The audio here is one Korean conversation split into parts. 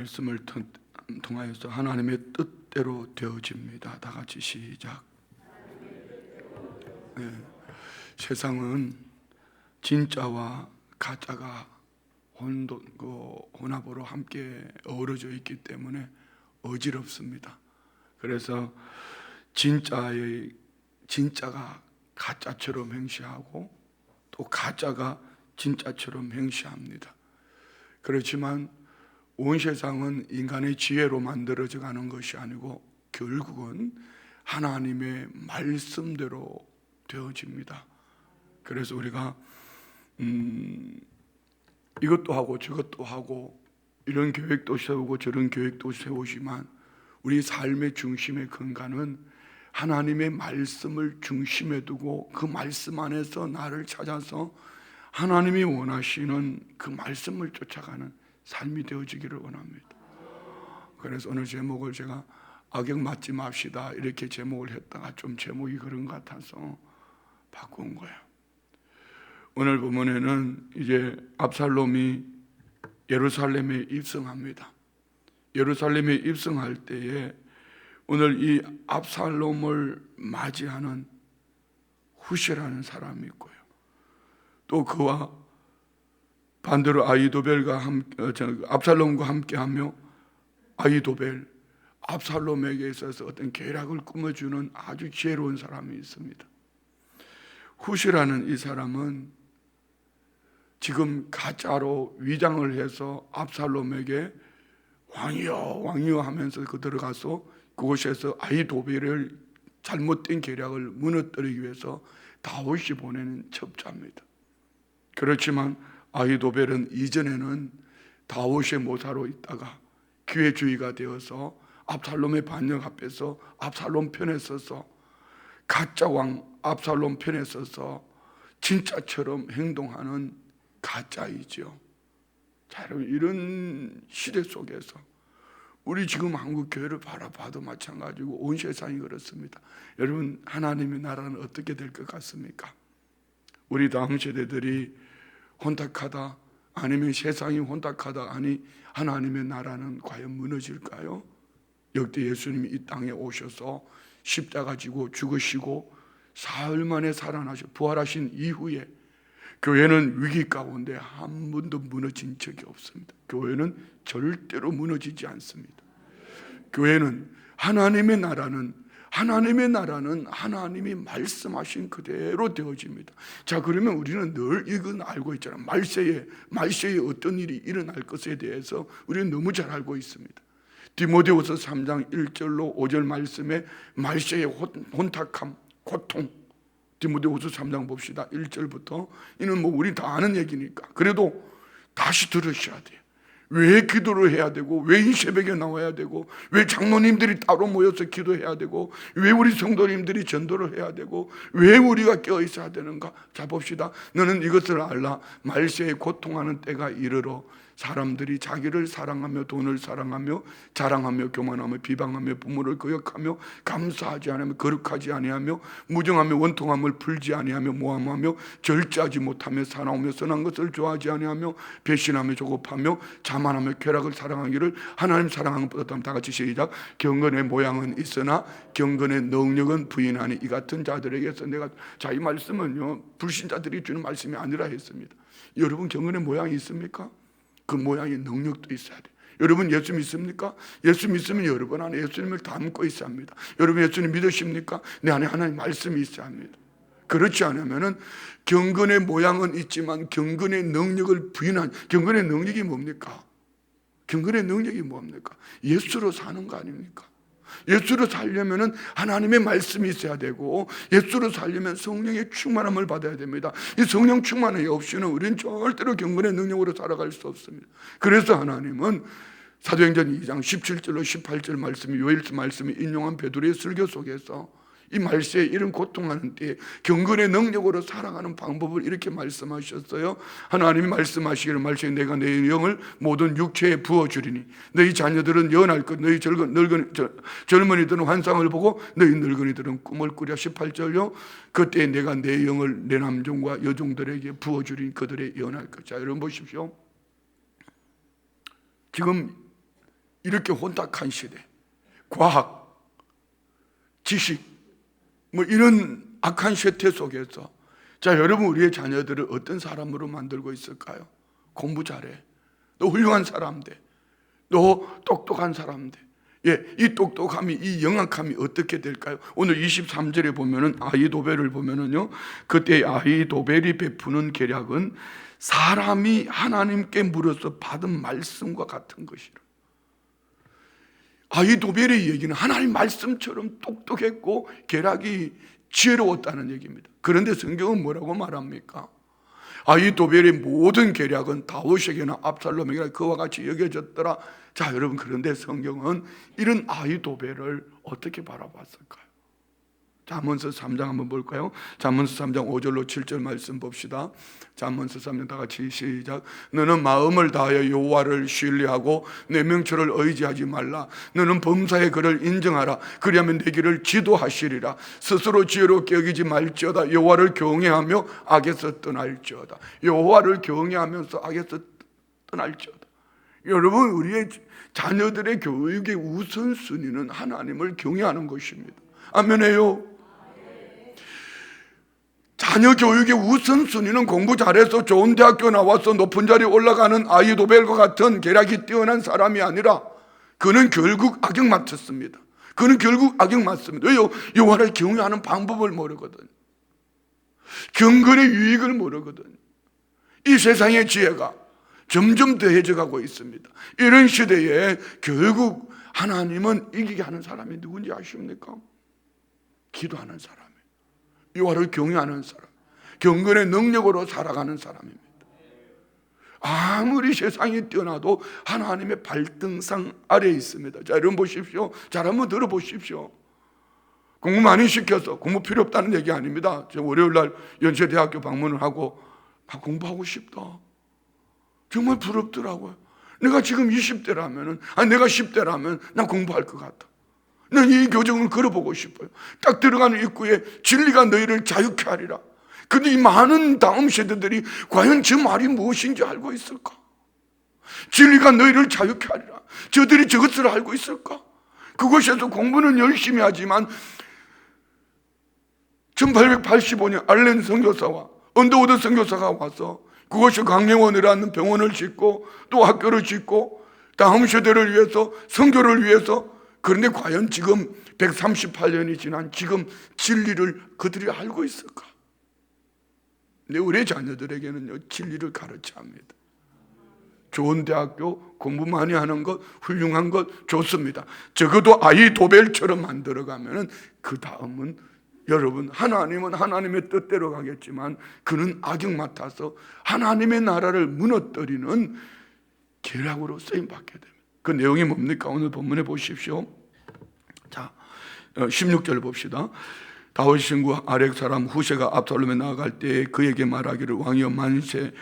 말씀을 통하여서 하나님의 뜻대로 되어집니다. 다 같이 시작. 네. 세상은 진짜와 가짜가 혼합으로 함께 어우러져 있기 때문에 어지럽습니다. 그래서 진짜가 가짜처럼 행시하고 또 가짜가 진짜처럼 행시합니다. 그렇지만 온 세상은 인간의 지혜로 만들어져 가는 것이 아니고 결국은 하나님의 말씀대로 되어집니다. 그래서 우리가 이것도 하고 저것도 하고 이런 계획도 세우고 저런 계획도 세우지만 우리 삶의 중심의 근간은 하나님의 말씀을 중심에 두고 그 말씀 안에서 나를 찾아서 하나님이 원하시는 그 말씀을 쫓아가는 삶이 되어지기를 원합니다. 그래서 오늘 제목을 제가 악역 맞지 맙시다 이렇게 제목을 했다가 좀 제목이 그런 것 같아서 바꾼 거예요. 오늘 본문에는 이제 압살롬이 예루살렘에 입성합니다. 예루살렘에 입성할 때에 오늘 이 압살롬을 맞이하는 후시라는 사람이 있고요. 또 그와 반대로 압살롬과 함께하며 아히도벨, 압살롬에게 있어서 어떤 계략을 꾸며주는 아주 지혜로운 사람이 있습니다. 후시라는 이 사람은 지금 가짜로 위장을 해서 압살롬에게 왕이여 하면서 들어가서 그곳에서 아히도벨을 잘못된 계략을 무너뜨리기 위해서 다윗이 보내는 첩자입니다. 그렇지만 아히도벨은 이전에는 다윗의 모사로 있다가 기회주의가 되어서 압살롬의 반역 앞에서 압살롬 편에 서서 가짜 왕 압살롬 편에 서서 진짜처럼 행동하는 가짜이죠. 자, 여러분, 이런 시대 속에서 우리 지금 한국 교회를 바라봐도 마찬가지고 온 세상이 그렇습니다. 여러분, 하나님의 나라는 어떻게 될 것 같습니까? 우리 다음 세대들이 혼탁하다, 아니면 세상이 혼탁하다, 아니 하나님의 나라는 과연 무너질까요? 역대 예수님이 이 땅에 오셔서 십자가 지고 죽으시고 사흘 만에 살아나셔 부활하신 이후에 교회는 위기 가운데 한 번도 무너진 적이 없습니다. 교회는 절대로 무너지지 않습니다. 교회는 하나님의 나라는 하나님이 말씀하신 그대로 되어집니다. 자, 그러면 우리는 늘 이건 알고 있잖아요. 말세에 어떤 일이 일어날 것에 대해서 우리는 너무 잘 알고 있습니다. 디모데후서 3장 1절로 5절 말씀에 말세의 혼탁함, 고통, 디모데후서 3장 봅시다. 1절부터. 이는 뭐 우리 다 아는 얘기니까 그래도 다시 들으셔야 돼요. 왜 기도를 해야 되고, 왜 이 새벽에 나와야 되고, 왜 장로님들이 따로 모여서 기도해야 되고, 왜 우리 성도님들이 전도를 해야 되고, 왜 우리가 깨어 있어야 되는가? 자, 봅시다. 너는 이것을 알라. 말세에 고통하는 때가 이르러 사람들이 자기를 사랑하며 돈을 사랑하며 자랑하며 교만하며 비방하며 부모를 거역하며 감사하지 아니하며 거룩하지 아니하며 무정하며 원통함을 풀지 아니하며 모함하며 절제하지 못하며 사나우며 선한 것을 좋아하지 아니하며 배신하며 조급하며 자만하며 쾌락을 사랑하기를 하나님 사랑하는 것보다 다 같이 시작. 경건의 모양은 있으나 경건의 능력은 부인하니 이 같은 자들에게서 내가, 자, 이 말씀은요 불신자들이 주는 말씀이 아니라 했습니다. 여러분 경건의 모양이 있습니까? 그 모양의 능력도 있어야 돼요. 여러분 예수 믿습니까? 예수 믿으면 여러분 안에 예수님을 담고 있어야 합니다. 여러분 예수님 믿으십니까? 내 안에 하나님 말씀이 있어야 합니다. 그렇지 않으면은 경건의 모양은 있지만 경건의 능력을 부인한, 경건의 능력이 뭡니까? 경건의 능력이 뭡니까? 예수로 사는 거 아닙니까? 예수로 살려면 하나님의 말씀이 있어야 되고, 예수로 살려면 성령의 충만함을 받아야 됩니다. 이 성령 충만함이 없이는 우리는 절대로 경건의 능력으로 살아갈 수 없습니다. 그래서 하나님은 사도행전 2장 17절로 18절 말씀이, 요일 말씀이 인용한 베드로의 설교 속에서 이 말세에 이런 고통하는 때에 경건의 능력으로 살아가는 방법을 이렇게 말씀하셨어요. 하나님이 말씀하시기를 말세에 내가 내 영을 모든 육체에 부어주리니 너희 자녀들은 예언할 것, 너희 젊은이들은 환상을 보고 너희 늙은이들은 꿈을 꾸랴. 18절요. 그때 내가 내 영을 내 남종과 여종들에게 부어주리니 그들의 예언할 것. 자, 여러분 보십시오. 지금 이렇게 혼탁한 시대, 과학, 지식, 뭐 이런 악한 세태 속에서 자, 여러분 우리의 자녀들을 어떤 사람으로 만들고 있을까요? 공부 잘해, 너 훌륭한 사람 돼, 너 똑똑한 사람 돼. 예, 이 똑똑함이, 이 영악함이 어떻게 될까요? 오늘 23절에 보면은 아히도벨을 보면은요, 그때 아히도벨이 베푸는 계략은 사람이 하나님께 물어서 받은 말씀과 같은 것이라. 아히도벨의 얘기는 하나님 말씀처럼 똑똑했고 계략이 지혜로웠다는 얘기입니다. 그런데 성경은 뭐라고 말합니까? 아히도벨의 모든 계략은 다윗에게나 압살롬에게나 그와 같이 여겨졌더라. 자, 여러분, 그런데 성경은 이런 아히도벨을 어떻게 바라봤을까요? 잠언서 3장 한번 볼까요? 잠언서 3장 5절로 7절 말씀 봅시다. 잠언서 3장 다 같이 시작. 너는 마음을 다하여 여호와를 신뢰하고 내 명철을 의지하지 말라. 너는 범사의 그를 인정하라. 그리하면 내 길을 지도하시리라. 스스로 지혜롭게 여기지 말지어다. 여호와를 경외하며 악에서 떠날지어다. 여호와를 경외하면서 악에서 떠날지어다. 여러분, 우리의 자녀들의 교육의 우선순위는 하나님을 경외하는 것입니다. 아멘해요. 자녀 교육의 우선순위는 공부 잘해서 좋은 대학교 나와서 높은 자리에 올라가는 아히도벨과 같은 계략이 뛰어난 사람이 아니라 그는 결국 악역 맞췄습니다. 그는 결국 악역 맞습니다. 왜요? 여호와를 경외하는 방법을 모르거든. 경건의 유익을 모르거든. 이 세상의 지혜가 점점 더해져 가고 있습니다. 이런 시대에 결국 하나님은 이기게 하는 사람이 누군지 아십니까? 기도하는 사람, 여호와를 경외하는 사람, 경건의 능력으로 살아가는 사람입니다. 아무리 세상이 뛰어나도 하나님의 발등상 아래에 있습니다. 자, 여러분 보십시오. 잘 한번 들어보십시오. 공부 많이 시켜서 공부 필요 없다는 얘기 아닙니다. 제가 월요일날 연세대학교 방문을 하고 공부하고 싶다, 정말 부럽더라고요. 내가 지금 20대라면, 내가 10대라면 난 공부할 것 같아. 난 이 교정을 걸어보고 싶어요. 딱 들어가는 입구에 진리가 너희를 자유케 하리라. 근데 이 많은 다음 세대들이 과연 저 말이 무엇인지 알고 있을까? 진리가 너희를 자유케 하리라. 저들이 저것을 알고 있을까? 그것에서 공부는 열심히 하지만 1885년 알렌 선교사와 언더우드 선교사가 와서 그것이 강령원이라는 병원을 짓고 또 학교를 짓고 다음 세대를 위해서, 선교를 위해서. 그런데 과연 지금 138년이 지난 지금 진리를 그들이 알고 있을까? 근데 우리 자녀들에게는요, 진리를 가르쳐야 합니다. 좋은 대학교, 공부 많이 하는 것, 훌륭한 것 좋습니다. 적어도 아히도벨처럼 만들어가면은 그 다음은 여러분, 하나님은 하나님의 뜻대로 가겠지만 그는 악역 맡아서 하나님의 나라를 무너뜨리는 계략으로 쓰임받게 됩니다. 그 내용이 뭡니까? 오늘 본문에 보십시오. 자, 16절 봅시다. 다윗 친구 아렉 사람 후세가 압살롬에 나아갈 때에 그에게 말하기를 왕이여 만세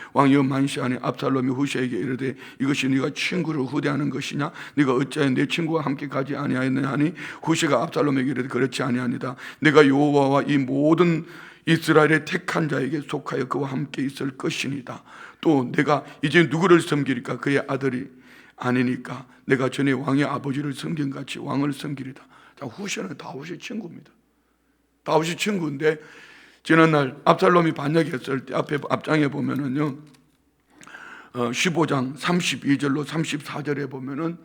하니 압살롬이 후세에게 이르되 이것이 네가 친구를 후대하는 것이냐? 네가 어찌하여 내 친구와 함께 가지 아니하였느냐 하니 후세가 압살롬에게 이르되 그렇지 아니하니다. 내가 여호와와 이 모든 이스라엘의 택한 자에게 속하여 그와 함께 있을 것이니다. 또 내가 이제 누구를 섬기리까? 그의 아들이 아니니까 내가 전에 왕의 아버지를 섬긴 같이 왕을 섬기리다. 자, 후세는 다윗의 친구입니다. 다윗이 친구인데 지난날 압살롬이 반역했을 때 앞에 앞장에 보면은요 15장 32절로 34절에 보면은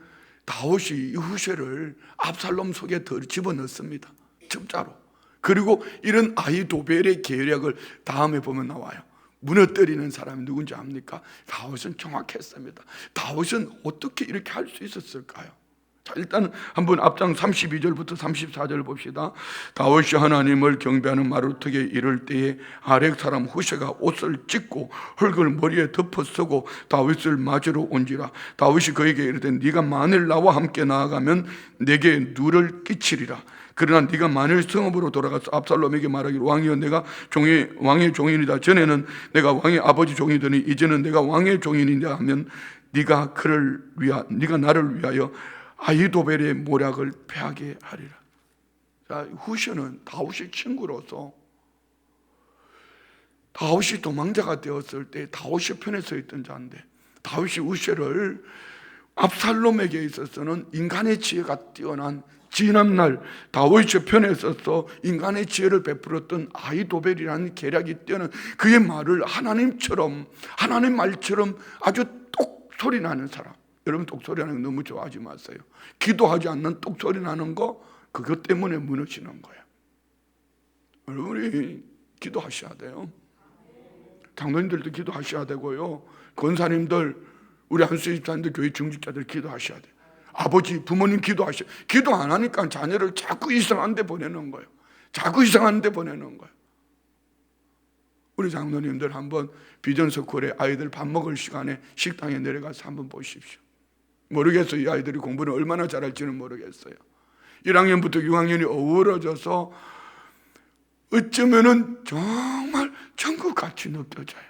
다윗이 이 후세를 압살롬 속에 집어넣습니다. 진짜로. 그리고 이런 아히도벨의 계략을 다음에 보면 나와요. 무너뜨리는 사람이 누군지 압니까? 다윗은 정확했습니다. 다윗은 어떻게 이렇게 할 수 있었을까요? 자, 일단 한번 앞장 32절부터 34절 봅시다. 다윗이 하나님을 경배하는 마루턱에 이를 때에 아렉 사람 후세가 옷을 찢고 흙을 머리에 덮어 쓰고 다윗을 맞으러 온지라. 다윗이 그에게 이르되 네가 만일 나와 함께 나아가면 내게 누를 끼치리라. 그러나 네가 만일 성읍으로 돌아가서 압살롬에게 말하기를 왕이여 내가 왕의 종인이다. 전에는 내가 왕의 아버지 종이더니 이제는 내가 왕의 종인이다 하면 네가 나를 위하여 아히도벨의 모략을 패하게 하리라. 자, 후세는 다윗의 친구로서 다윗이 도망자가 되었을 때 다윗의 편에 서 있던 자인데 다윗이 후세를 압살롬에게 있어서는 인간의 지혜가 뛰어난 지난날 다윗의 편에 서서 인간의 지혜를 베풀었던 아히도벨이라는 계략이 뛰어난 그의 말을 하나님처럼, 하나님 말처럼 아주 똑소리 나는 사람. 여러분, 똑소리 나는 거 너무 좋아하지 마세요. 기도하지 않는 똑소리 나는 거, 그것 때문에 무너지는 거예요. 여러분이 기도하셔야 돼요. 장로님들도 기도하셔야 되고요, 권사님들, 우리 한수 집사님들, 교회 중직자들 기도하셔야 돼요. 아버지, 부모님 기도하셔야 돼요. 기도 안 하니까 자녀를 자꾸 이상한 데 보내는 거예요. 자꾸 이상한 데 보내는 거예요. 우리 장로님들 한번 비전서클에 아이들 밥 먹을 시간에 식당에 내려가서 한번 보십시오. 모르겠어요. 이 아이들이 공부를 얼마나 잘할지는 모르겠어요. 1학년부터 6학년이 어우러져서 어쩌면은 정말 천국같이 느껴져요.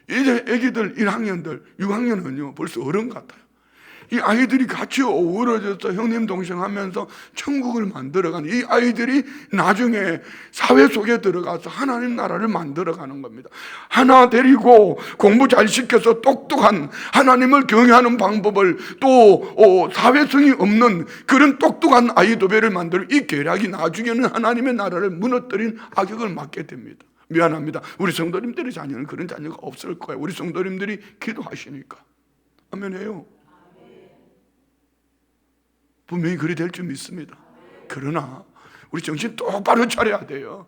이제 애기들 1학년들, 6학년은요 벌써 어른 같아요. 이 아이들이 같이 어우러져서 형님 동생 하면서 천국을 만들어가는, 이 아이들이 나중에 사회 속에 들어가서 하나님 나라를 만들어가는 겁니다. 하나 데리고 공부 잘 시켜서 똑똑한, 하나님을 경외하는 방법을 또 사회성이 없는 그런 똑똑한 아히도벨을 만들, 이 계략이 나중에는 하나님의 나라를 무너뜨린 악역을 맡게 됩니다. 미안합니다. 우리 성도님들의 자녀는 그런 자녀가 없을 거예요. 우리 성도님들이 기도하시니까. 아멘해요. 분명히 그리 될 줄 믿습니다. 그러나 우리 정신 똑바로 차려야 돼요.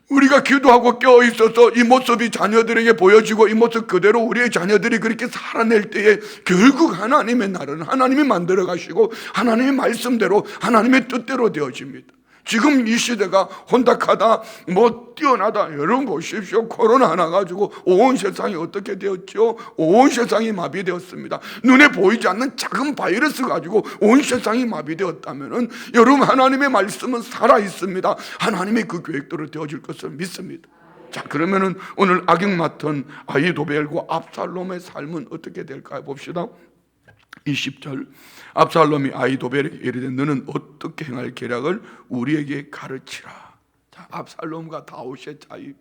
우리가 기도하고 깨어있어서 이 모습이 자녀들에게 보여지고 이 모습 그대로 우리의 자녀들이 그렇게 살아낼 때에 결국 하나님의 나라는 하나님이 만들어 가시고 하나님의 말씀대로, 하나님의 뜻대로 되어집니다. 지금 이 시대가 혼탁하다, 뛰어나다. 여러분 보십시오. 코로나 하나 가지고 온 세상이 어떻게 되었죠? 온 세상이 마비되었습니다. 눈에 보이지 않는 작은 바이러스 가지고 온 세상이 마비되었다면은 여러분, 하나님의 말씀은 살아있습니다. 하나님의 그 계획대로 되어질 것을 믿습니다. 자, 그러면은 오늘 악역 맡은 아히도벨과 압살롬의 삶은 어떻게 될까요? 봅시다. 20절, 압살롬이 아히도벨에게 이르되 너는 어떻게 행할 계략을 우리에게 가르치라. 자, 압살롬과 다윗의 차이.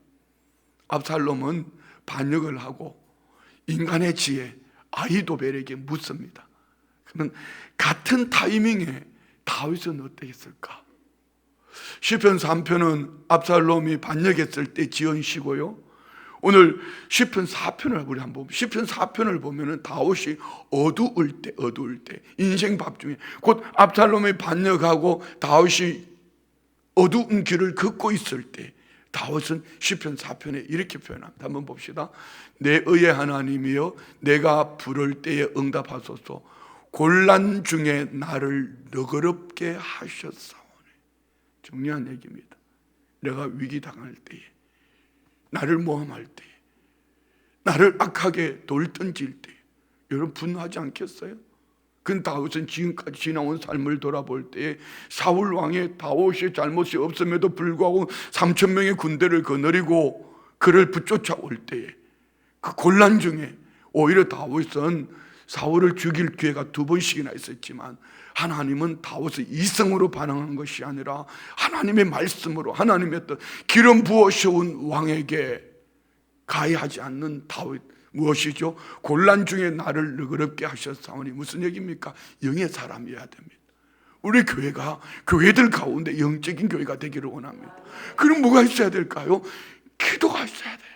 압살롬은 반역을 하고 인간의 지혜 아히도벨에게 묻습니다. 그러면 같은 타이밍에 다윗은 어땠을까? 시편 3편은 압살롬이 반역했을 때 지은 시고요, 오늘 시편 4편을 우리 한번 시편 4편을 보면은 다윗이 어두울 때 인생 밥 중에 곧 압살롬이 반역하고 다윗이 어두운 길을 걷고 있을 때 다윗은 시편 4편에 이렇게 표현합니다. 한번 봅시다. 내 의의 하나님이여 내가 부를 때에 응답하소서. 곤란 중에 나를 너그럽게 하셨사오니. 중요한 얘기입니다. 내가 위기 당할 때에, 나를 모함할 때, 나를 악하게 돌 던질 때, 여러분 분노하지 않겠어요? 그 다윗은 지금까지 지나온 삶을 돌아볼 때에 사울 왕의 다윗의 잘못이 없음에도 불구하고 3,000명의 군대를 거느리고 그를 붙쫓아올 때에 그 곤란 중에 오히려 다윗은 사울을 죽일 기회가 2번씩이나 있었지만 하나님은 다윗의 이성으로 반응한 것이 아니라 하나님의 말씀으로, 하나님의 뜻, 기름 부어 세운 왕에게 가해하지 않는 다윗. 무엇이죠? 곤란 중에 나를 너그럽게 하셨사오니. 무슨 얘기입니까? 영의 사람이어야 됩니다. 우리 교회가 교회들 가운데 영적인 교회가 되기를 원합니다. 그럼 뭐가 있어야 될까요? 기도가 있어야 돼요.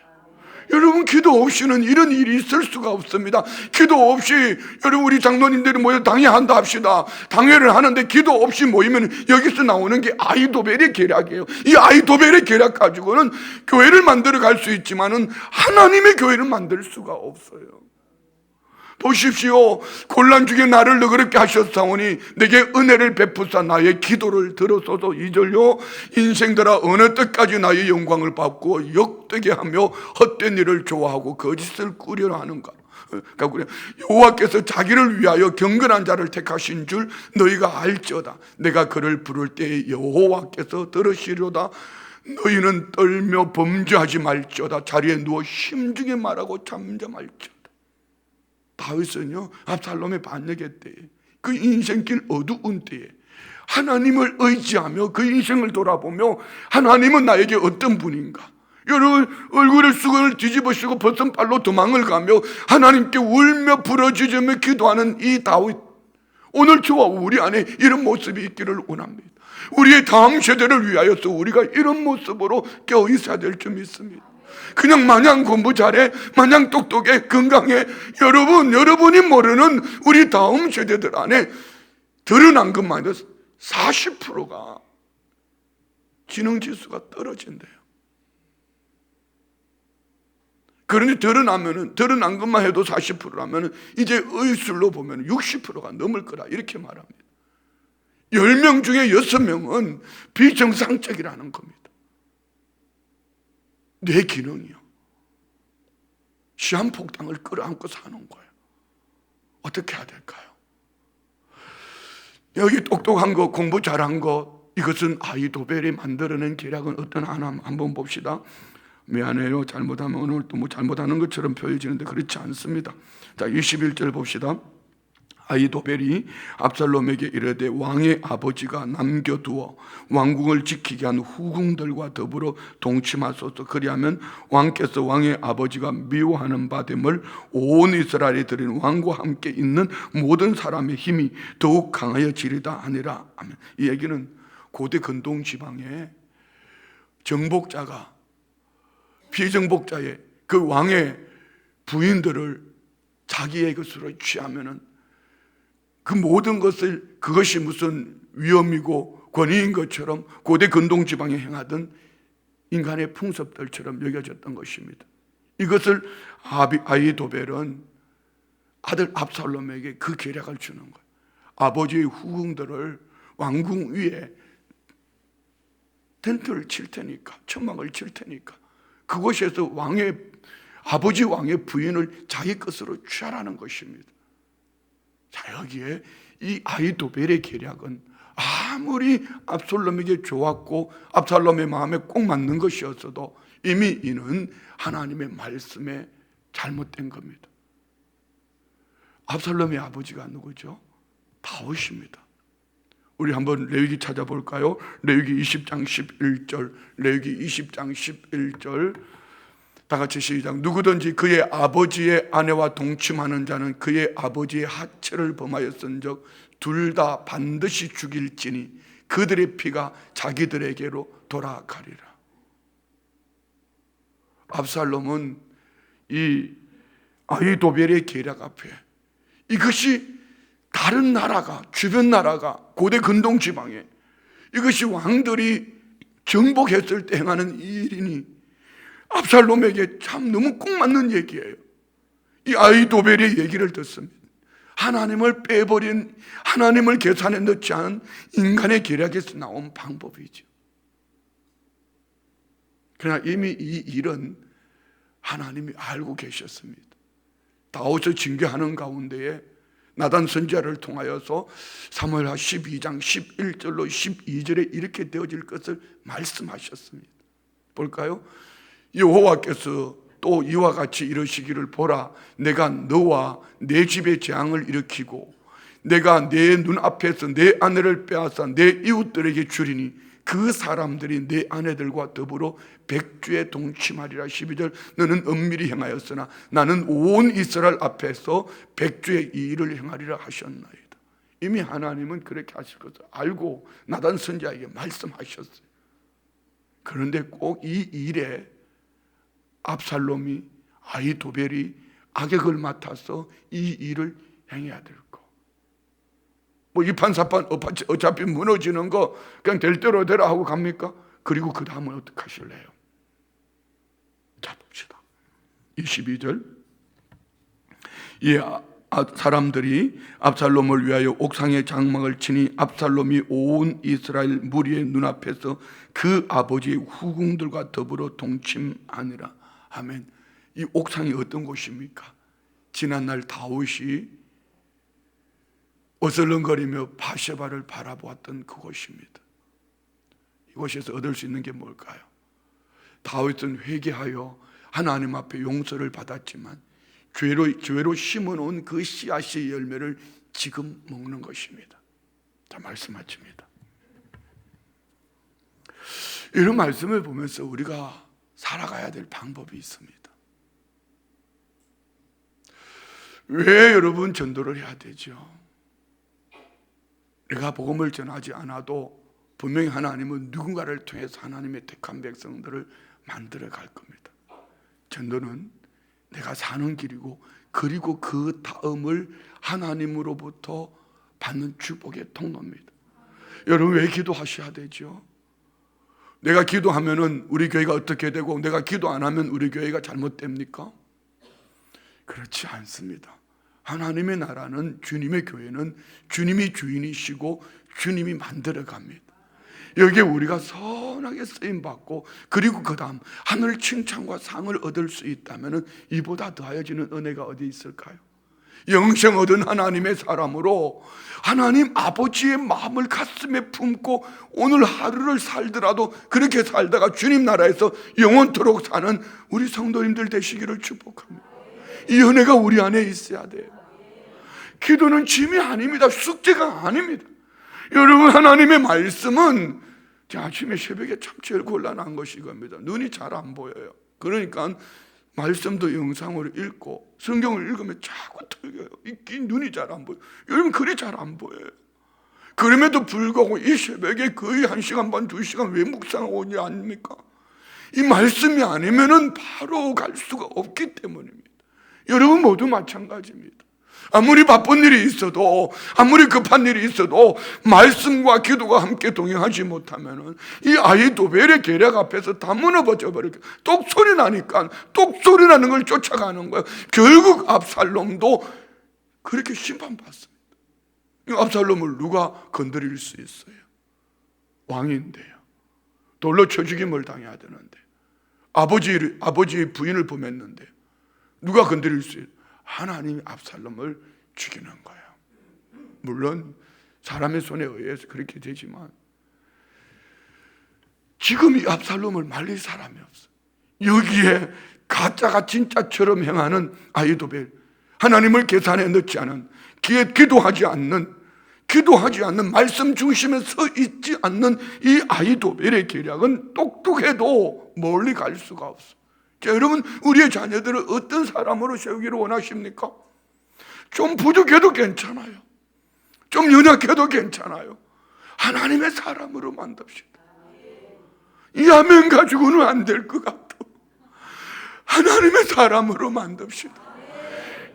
여러분, 기도 없이는 이런 일이 있을 수가 없습니다. 기도 없이, 여러분, 우리 장로님들이 모여 당회한다 합시다. 당회를 하는데 기도 없이 모이면 여기서 나오는 게 아히도벨의 계략이에요. 이 아히도벨의 계략 가지고는 교회를 만들어 갈 수 있지만은 하나님의 교회를 만들 수가 없어요. 보십시오. 곤란 중에 나를 너그럽게 하셨사오니 내게 은혜를 베푸사 나의 기도를 들어서도 2절요 인생들아 어느 때까지 나의 영광을 받고 역되게 하며 헛된 일을 좋아하고 거짓을 꾸려라 하는가. 그러니까 여호와께서 자기를 위하여 경건한 자를 택하신 줄 너희가 알지어다. 내가 그를 부를 때에 여호와께서 들으시려다. 너희는 떨며 범죄하지 말지어다. 자리에 누워 심중에 말하고 잠잠할지어다. 다윗은요, 압살롬의 반역의 때에, 그 인생길 어두운 때에 하나님을 의지하며 그 인생을 돌아보며 하나님은 나에게 어떤 분인가, 여러분 얼굴을 수건을 뒤집으시고 벗은발로 도망을 가며 하나님께 울며 부르짖으며 기도하는 이 다윗, 오늘 저와 우리 안에 이런 모습이 있기를 원합니다. 우리의 다음 세대를 위하여서 우리가 이런 모습으로 깨어 있어야 될 줄 믿습니다. 그냥 마냥 공부 잘해, 마냥 똑똑해, 건강해, 여러분이 모르는 우리 다음 세대들 안에 드러난 것만 해도 40%가 지능지수가 떨어진대요. 그런데 드러난 것만 해도 40%라면 이제 의술로 보면 60%가 넘을 거라 이렇게 말합니다. 10명 중에 6명은 비정상적이라는 겁니다. 뇌 기능이요. 시한폭탄을 끌어안고 사는 거예요. 어떻게 해야 될까요? 여기 똑똑한 거, 공부 잘한 거, 이것은 아히도벨이 만들어낸 계략은 어떤 하나 한번 봅시다. 미안해요. 잘못하면 오늘 또 뭐 잘못하는 것처럼 보여지는데 그렇지 않습니다. 자, 21절 봅시다. 아히도벨이 압살롬에게 이르되 왕의 아버지가 남겨두어 왕궁을 지키게 한 후궁들과 더불어 동침하소서. 그리하면 왕께서 왕의 아버지가 미워하는 바됨을 온 이스라엘에 드린 왕과 함께 있는 모든 사람의 힘이 더욱 강하여지리다 하니라. 아멘. 이 얘기는 고대 근동 지방에 정복자가 비정복자의 그 왕의 부인들을 자기의 것으로 취하면은 그 모든 것을, 그것이 무슨 위험이고 권위인 것처럼 고대 근동 지방에 행하던 인간의 풍습들처럼 여겨졌던 것입니다. 이것을 아히도벨은 아들 압살롬에게 그 계략을 주는 거예요. 아버지의 후궁들을 왕궁 위에 텐트를 칠 테니까, 천막을 칠 테니까 그곳에서 아버지 왕의 부인을 자기 것으로 취하라는 것입니다. 자, 여기에 이 아히도벨의 계략은 아무리 압살롬에게 좋았고 압살롬의 마음에 꼭 맞는 것이었어도 이미 이는 하나님의 말씀에 잘못된 겁니다. 압살롬의 아버지가 누구죠? 다윗입니다. 우리 한번 레위기 찾아볼까요? 레위기 20장 11절, 레위기 20장 11절 다 같이 시작. 누구든지 그의 아버지의 아내와 동침하는 자는 그의 아버지의 하체를 범하였은즉 둘 다 반드시 죽일지니 그들의 피가 자기들에게로 돌아가리라. 압살롬은 이 아히도벨의 계략 앞에 이것이 다른 나라가, 주변 나라가 고대 근동 지방에 이것이 왕들이 정복했을 때 행하는 이 일이니 압살롬에게 참 너무 꼭 맞는 얘기예요. 이 아히도벨의 얘기를 듣습니다. 하나님을 빼버린, 하나님을 계산에 넣지 않은 인간의 계략에서 나온 방법이죠. 그러나 이미 이 일은 하나님이 알고 계셨습니다. 다윗을 징계하는 가운데에 나단 선지자를 통하여서 사무엘하 12장 11절로 12절에 이렇게 되어질 것을 말씀하셨습니다. 볼까요? 여호와께서 또 이와 같이 이러시기를 보라, 내가 너와 내 집에 재앙을 일으키고 내가 내 눈앞에서 내 아내를 빼앗아 내 이웃들에게 주리니 그 사람들이 내 아내들과 더불어 백주에 동침하리라. 12절 너는 은밀히 행하였으나 나는 온 이스라엘 앞에서 백주의 이 일을 행하리라 하셨나이다. 이미 하나님은 그렇게 하실 것을 알고 나단 선지자에게 말씀하셨어요. 그런데 꼭 이 일에 압살롬이, 아히도벨이 악역을 맡아서 이 일을 행해야 될 거. 뭐 이판사판 어차피 무너지는 거 그냥 될 대로 되라 하고 갑니까? 그리고 그 다음은 어떻게 하실래요? 자, 봅시다. 22절. 이 사람들이 압살롬을 위하여 옥상에 장막을 치니 압살롬이 온 이스라엘 무리의 눈앞에서 그 아버지의 후궁들과 더불어 동침하니라. 아멘. 이 옥상이 어떤 곳입니까? 지난날 다윗이 어슬렁거리며 바세바를 바라보았던 그곳입니다. 이곳에서 얻을 수 있는 게 뭘까요? 다윗은 회개하여 하나님 앞에 용서를 받았지만 죄로 심어놓은 그 씨앗의 열매를 지금 먹는 것입니다. 자, 말씀 마칩니다. 이런 말씀을 보면서 우리가 살아가야 될 방법이 있습니다. 왜 여러분 전도를 해야 되죠? 내가 복음을 전하지 않아도 분명히 하나님은 누군가를 통해서 하나님의 택한 백성들을 만들어 갈 겁니다. 전도는 내가 사는 길이고, 그리고 그 다음을 하나님으로부터 받는 축복의 통로입니다. 여러분, 왜 기도하셔야 되죠? 내가 기도하면은 우리 교회가 어떻게 되고, 내가 기도 안 하면 우리 교회가 잘못됩니까? 그렇지 않습니다. 하나님의 나라는, 주님의 교회는 주님이 주인이시고 주님이 만들어 갑니다. 여기에 우리가 선하게 쓰임받고, 그리고 그 다음 하늘 칭찬과 상을 얻을 수 있다면 이보다 더하여지는 은혜가 어디 있을까요? 영생 얻은 하나님의 사람으로 하나님 아버지의 마음을 가슴에 품고 오늘 하루를 살더라도 그렇게 살다가 주님 나라에서 영원토록 사는 우리 성도님들 되시기를 축복합니다. 이 은혜가 우리 안에 있어야 돼요. 기도는 짐이 아닙니다. 숙제가 아닙니다. 여러분, 하나님의 말씀은 아침에 새벽에 참 제일 곤란한 것이 이겁니다. 눈이 잘 안 보여요. 그러니까 말씀도 영상으로 읽고 성경을 읽으면 자꾸 틀려요. 눈이 잘 안 보여요. 여러분, 글이 잘 안 보여요. 그럼에도 불구하고 이 새벽에 거의 1시간 반, 2시간 왜 묵상하고 오지 않습니까? 이 말씀이 아니면은 바로 갈 수가 없기 때문입니다. 여러분 모두 마찬가지입니다. 아무리 바쁜 일이 있어도, 아무리 급한 일이 있어도 말씀과 기도가 함께 동행하지 못하면 이 아히도벨의 계략 앞에서 다 무너져 버리고, 똑소리 나니까 똑소리 나는 걸 쫓아가는 거예요. 결국 압살롬도 그렇게 심판받습니다. 압살롬을 누가 건드릴 수 있어요? 왕인데요. 돌로 쳐 죽임을 당해야 되는데, 아버지의 부인을 범했는데 누가 건드릴 수 있어요? 하나님이 압살롬을 죽이는 거예요. 물론 사람의 손에 의해서 그렇게 되지만, 지금 이 압살롬을 말릴 사람이 없어요. 여기에 가짜가 진짜처럼 행하는 아히도벨, 하나님을 계산에 넣지 않은, 기도하지 않는 말씀 중심에 서 있지 않는 이 아히도벨의 계략은 똑똑해도 멀리 갈 수가 없어요. 자, 여러분, 우리의 자녀들을 어떤 사람으로 세우기를 원하십니까? 좀 부족해도 괜찮아요. 좀 연약해도 괜찮아요. 하나님의 사람으로 만듭시다. 이 화면 가지고는 안 될 것 같아. 하나님의 사람으로 만듭시다.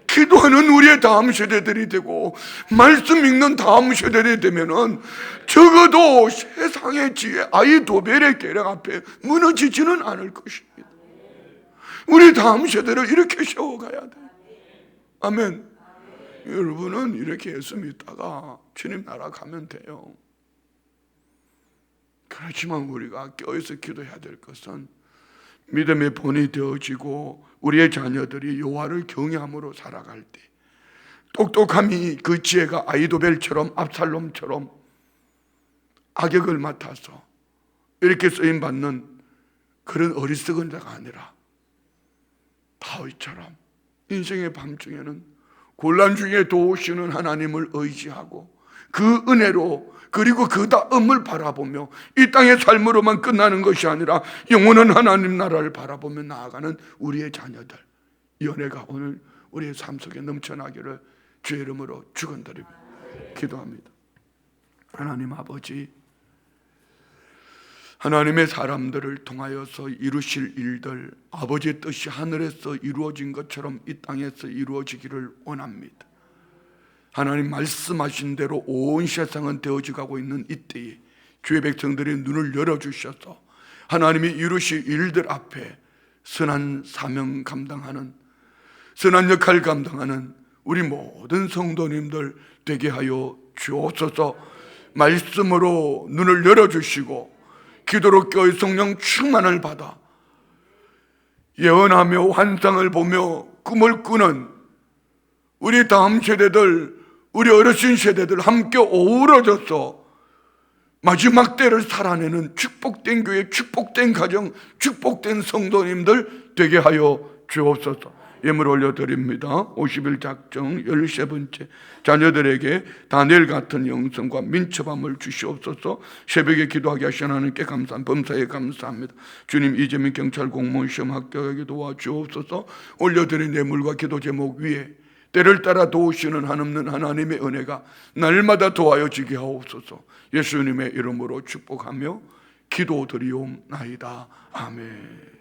기도하는 우리의 다음 세대들이 되고, 말씀 읽는 다음 세대들이 되면은 적어도 세상의 지혜 아히도벨의 계략 앞에 무너지지는 않을 것입니다. 우리 다음 세대를 이렇게 세워가야 돼. 아멘. 여러분은 이렇게 예수 믿다가 주님 나라 가면 돼요. 그렇지만 우리가 껴있어 기도해야 될 것은, 믿음의 본이 되어지고 우리의 자녀들이 여호와를 경외함으로 살아갈 때, 똑똑함이 그 지혜가 아히도벨처럼 압살롬처럼 악역을 맡아서 이렇게 쓰임받는 그런 어리석은 자가 아니라, 다윗처럼 인생의 밤중에는 곤란 중에 도우시는 하나님을 의지하고 그 은혜로, 그리고 그 다음을 바라보며 이 땅의 삶으로만 끝나는 것이 아니라 영원한 하나님 나라를 바라보며 나아가는 우리의 자녀들, 연애가 오늘 우리의 삶 속에 넘쳐나기를 주의 이름으로 축원드립니다. 기도합니다. 하나님 아버지, 하나님의 사람들을 통하여서 이루실 일들, 아버지의 뜻이 하늘에서 이루어진 것처럼 이 땅에서 이루어지기를 원합니다. 하나님 말씀하신 대로 온 세상은 되어지고 있는 이때에 주의 백성들의 눈을 열어주셔서 하나님이 이루실 일들 앞에 선한 사명 감당하는, 선한 역할 감당하는 우리 모든 성도님들 되게 하여 주옵소서. 말씀으로 눈을 열어주시고 기도로 깨어 성령 충만을 받아 예언하며 환상을 보며 꿈을 꾸는 우리 다음 세대들, 우리 어르신 세대들 함께 어우러져서 마지막 때를 살아내는 축복된 교회, 축복된 가정, 축복된 성도님들 되게 하여 주옵소서. 예물 올려드립니다. 50일 작정 13번째, 자녀들에게 다니엘 같은 영성과 민첩함을 주시옵소서. 새벽에 기도하게 하신 하나님께 범사에 감사합니다. 주님, 이재민 경찰 공무원 시험 합격하게 도와주옵소서. 올려드린 예물과 기도 제목 위에 때를 따라 도우시는 한없는 하나님의 은혜가 날마다 도와여지게 하옵소서. 예수님의 이름으로 축복하며 기도드리옵나이다. 아멘.